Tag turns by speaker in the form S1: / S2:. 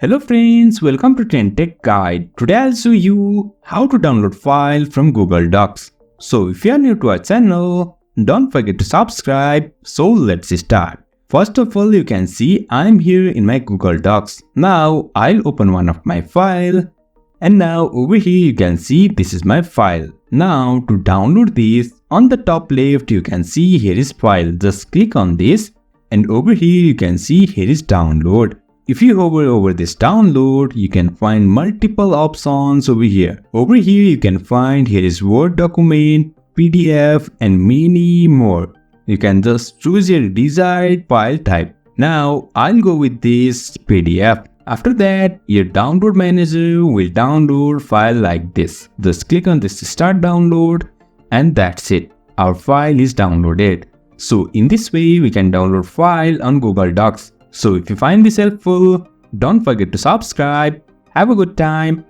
S1: Hello friends, welcome to TrendTechGuide. Today I'll show you how to download file from Google Docs. So if you are new to our channel, don't forget to subscribe. So let's start. First of all, you can see I'm here in my Google Docs. Now I'll open one of my file. And now over here you can see this is my file. Now to download this, on the top left you can see here is file. Just click on this and over here you can see here is download. If you hover over this download, you can find multiple options over here. Over here you can find here is Word document, PDF and many more. You can just choose your desired file type. Now I'll go with this PDF. After that, your download manager will download file like this. Just click on this start download and that's it. Our file is downloaded. So in this way we can download file on Google Docs. So if you find this helpful, don't forget to subscribe. Have a good time.